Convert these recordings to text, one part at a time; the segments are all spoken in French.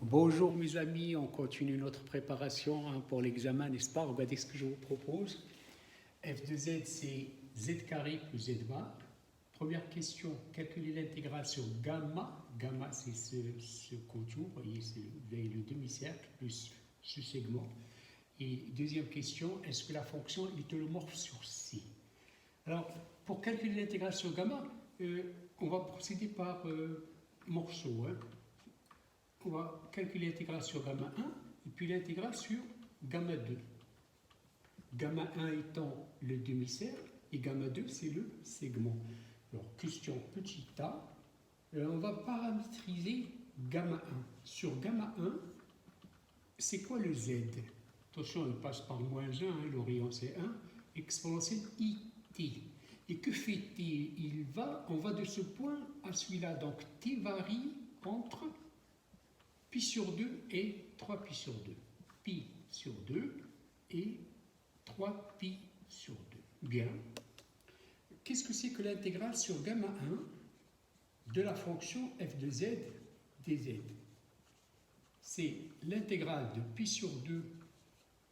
Bonjour mes amis, on continue notre préparation pour l'examen, n'est-ce pas? Regardez ce que je vous propose. F de Z, c'est Z carré plus Z bar. Première question, calculer l'intégrale sur gamma. Gamma, c'est ce contour, vous voyez, c'est le demi-cercle plus ce segment. Et deuxième question, est-ce que la fonction est holomorphe sur C? Alors, pour calculer l'intégrale sur gamma, on va procéder par morceaux. On va calculer l'intégrale sur gamma 1 et puis l'intégrale sur gamma 2. Gamma 1 étant le demi-cercle et gamma 2 c'est le segment. Alors, question petit a, on va paramétriser gamma 1. Sur gamma 1, c'est quoi le z? Attention, il passe par moins 1, le rayon c'est 1, exponentielle it. Et que fait t? On va de ce point à celui-là, donc t varie entre pi sur 2 et 3 pi sur 2. Pi sur 2 et 3 pi sur 2. Bien. Qu'est-ce que c'est que l'intégrale sur gamma 1 de la fonction f de z dz? C'est l'intégrale de pi sur 2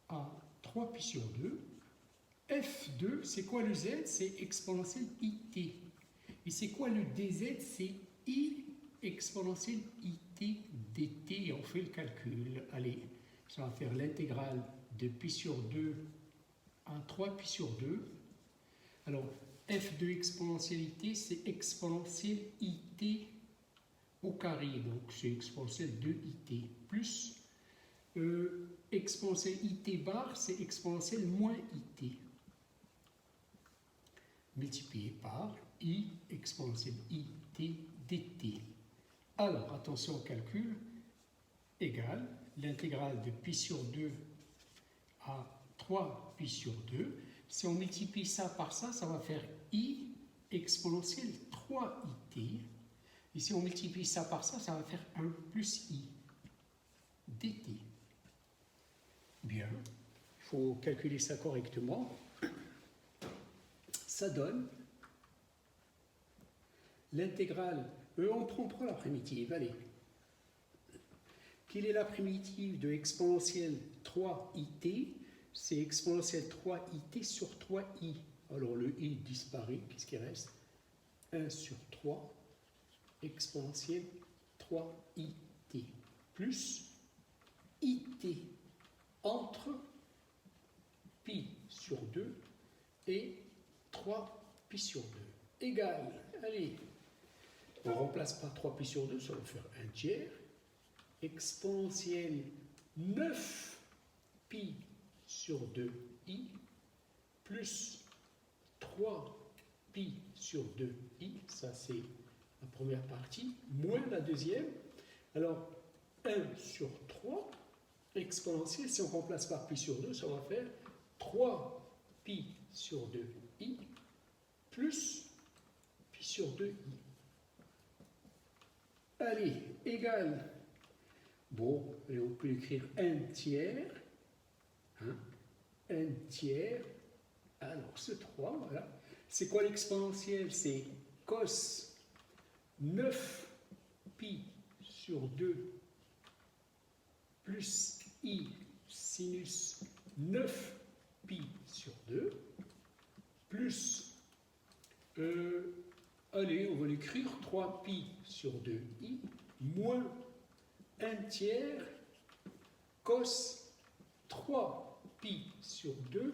à 3 pi sur 2. F2, c'est quoi le z? C'est exponentielle it. Et c'est quoi le dz? C'est i exponentielle it dt. On fait le calcul. Allez, ça va faire l'intégrale de pi sur 2 à 3 pi sur 2. Alors, f de exponentialité, c'est exponentielle it au carré. Donc, c'est exponentielle de it. Plus exponentielle it bar, c'est exponentielle moins it. Multiplié par i exponentielle it dt. Alors, attention au calcul, égale l'intégrale de pi sur 2 à 3 pi sur 2. Si on multiplie ça par ça, ça va faire i exponentielle 3it. Et si on multiplie ça par ça, ça va faire 1 plus i dt. Bien, il faut calculer ça correctement. Ça donne l'intégrale. On prend la primitive, allez. Quelle est la primitive de exponentielle 3it? C'est exponentielle 3it sur 3i. Alors le i disparaît, qu'est-ce qui reste? 1 sur 3 exponentielle 3it plus it entre pi sur 2 et 3 pi sur 2 égale, allez, on remplace par 3 pi sur 2, ça va faire 1 tiers, exponentielle 9 pi sur 2i plus 3 pi sur 2i, ça c'est la première partie, moins la deuxième. Alors 1 sur 3 exponentielle, si on remplace par pi sur 2, ça va faire 3 pi sur 2i plus pi sur 2i. Allez, égal. Bon, et on peut écrire 1 tiers. 1 tiers. Alors, ce 3, voilà. C'est quoi l'exponentielle? C'est cos 9 pi sur 2 plus i sinus 9 pi sur 2 plus, allez, on va l'écrire 3 pi sur 2i moins 1 tiers cos 3 pi sur 2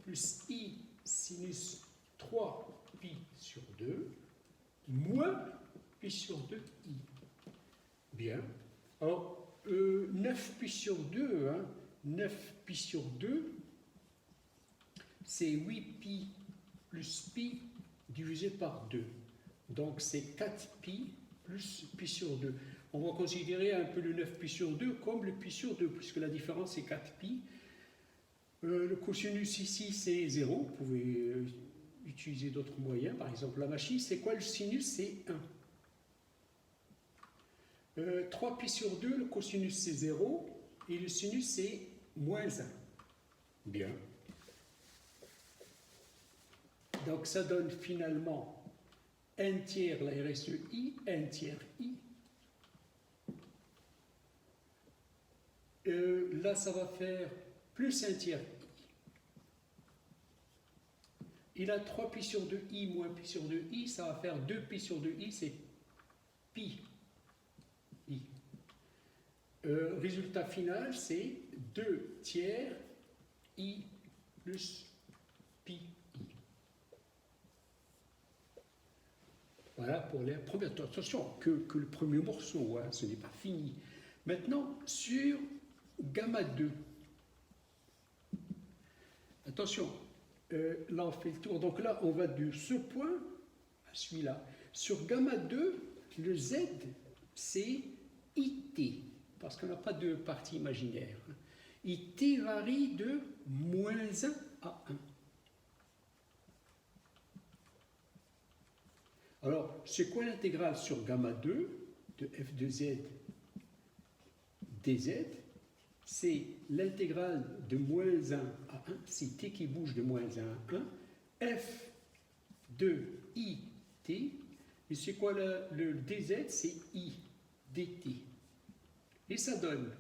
plus i sinus 3 pi sur 2 moins pi sur 2i. Bien. Alors, 9 pi sur 2, 9 pi sur 2, c'est 8 pi plus pi divisé par 2. Donc, c'est 4 pi plus pi sur 2. On va considérer un peu le 9 pi sur 2 comme le pi sur 2, puisque la différence est 4 pi. Le cosinus ici, c'est 0. Vous pouvez utiliser d'autres moyens. Par exemple, la machine, c'est quoi le sinus? C'est 1. 3 pi sur 2, le cosinus, c'est 0. Et le sinus, c'est moins 1. Bien. Donc, ça donne finalement 1 tiers, là il reste i, 1 tiers i, là, ça va faire plus un tiers i. Et là, 3pi sur 2i moins pi sur 2i, ça va faire 2pi sur 2i, c'est pi i. Résultat final, c'est 2 tiers i plus pi i. Voilà pour la première. Attention, que le premier morceau, hein, ce n'est pas fini. Maintenant, sur gamma 2. Attention, là on fait le tour. Donc là, on va de ce point à celui-là. Sur gamma 2, le z, c'est it, parce qu'on n'a pas de partie imaginaire. It varie de moins 1 à 1. Alors, c'est quoi l'intégrale sur gamma 2 de f de z dz? C'est l'intégrale de moins 1 à 1, c'est t qui bouge de moins 1 à 1, f de it, et c'est quoi le dz? C'est i dt. Et ça donne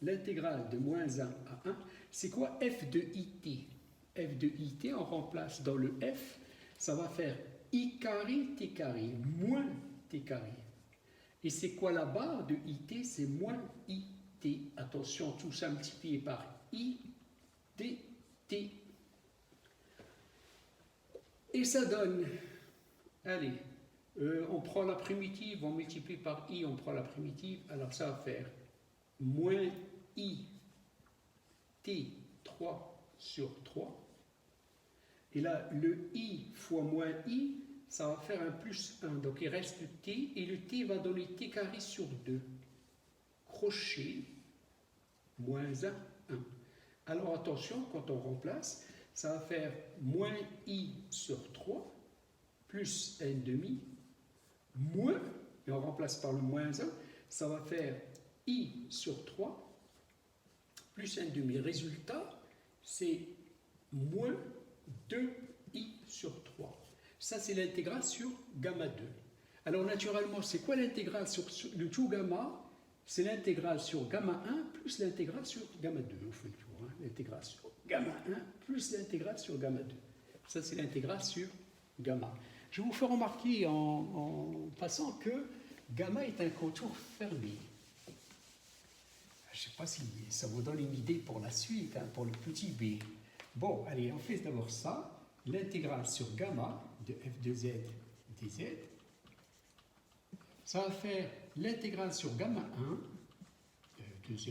l'intégrale de moins 1 à 1, c'est quoi f de it? F de it, on remplace dans le f, ça va faire i carré t carré, moins t carré. Et c'est quoi la barre de it? C'est moins it. Attention, tout ça multiplié par i dt. Et ça donne, allez, on prend la primitive, on multiplie par i, on prend la primitive, alors ça va faire moins i t3 sur 3. Et là, le i fois moins i, ça va faire un plus 1. Donc il reste t, et le t va donner t carré sur 2. Crochet, moins 1, 1. Alors attention, quand on remplace, ça va faire moins i sur 3, plus n demi, moins, et on remplace par le moins 1, ça va faire i sur 3, plus n demi. Résultat, c'est moins 2i sur 3. Ça, c'est l'intégrale sur gamma 2. Alors naturellement, c'est quoi l'intégrale sur le tout gamma? C'est l'intégrale sur gamma 1 plus l'intégrale sur gamma 2. On fait le tour, hein. L'intégrale sur gamma 1 plus l'intégrale sur gamma 2. Ça, c'est l'intégrale sur gamma. Je vous fais remarquer en passant que gamma est un contour fermé. Je ne sais pas si ça vous donne une idée pour la suite, hein, pour le petit b. Bon, allez, on fait d'abord ça. L'intégrale sur gamma de f de z dz. Ça va faire l'intégrale sur gamma 1 de z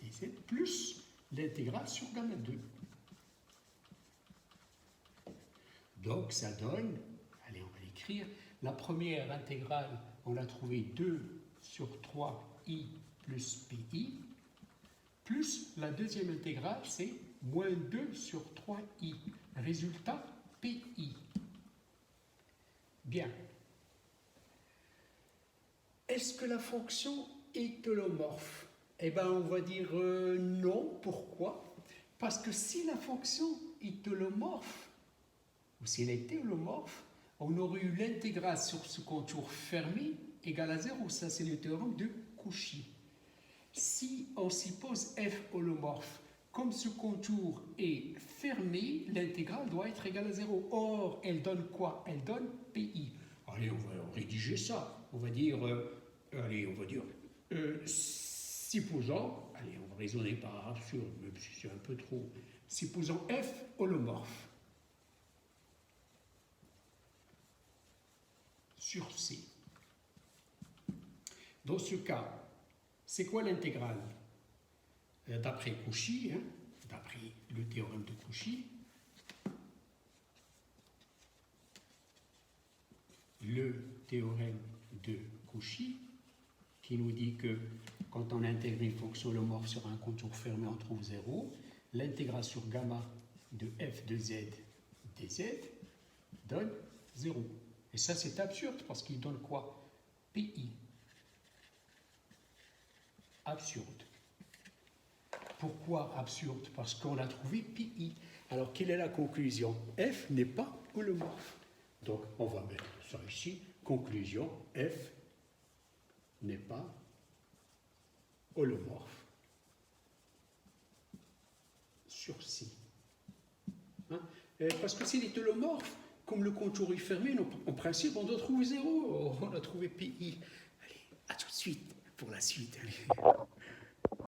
dz plus l'intégrale sur gamma 2. Donc ça donne, allez on va l'écrire, la première intégrale, on a trouvé 2 sur 3i plus pi, plus la deuxième intégrale c'est moins 2 sur 3i. Résultat, pi. Bien. Est-ce que la fonction est holomorphe? Eh bien, on va dire non. Pourquoi? Parce que si la fonction est holomorphe, ou si elle était holomorphe, on aurait eu l'intégrale sur ce contour fermé égale à 0. Ça, c'est le théorème de Cauchy. Si on suppose f holomorphe, comme ce contour est fermé, l'intégrale doit être égale à 0. Or, elle donne quoi? Elle donne pi. Allez, on va rédiger ça. On va dire, supposons, allez, on va raisonner par absurde, même si c'est un peu trop. Supposons f holomorphe sur C. Dans ce cas, c'est quoi l'intégrale? D'après Cauchy, hein, d'après le théorème de Cauchy, le théorème de Cauchy, qui nous dit que quand on intègre une fonction holomorphe sur un contour fermé, on trouve 0, l'intégrale sur gamma de f de z dz donne 0. Et ça, c'est absurde, parce qu'il donne quoi? Pi. Absurde. Pourquoi absurde? Parce qu'on a trouvé pi. Alors, quelle est la conclusion? F n'est pas holomorphe. Donc, on va mettre ça ici. Conclusion, F n'est pas holomorphe. sur C. Hein? Parce que c'est les télomorphes, comme le contour est fermé, en principe, on doit trouver 0. On a trouvé PI. Allez, à tout de suite pour la suite. Allez.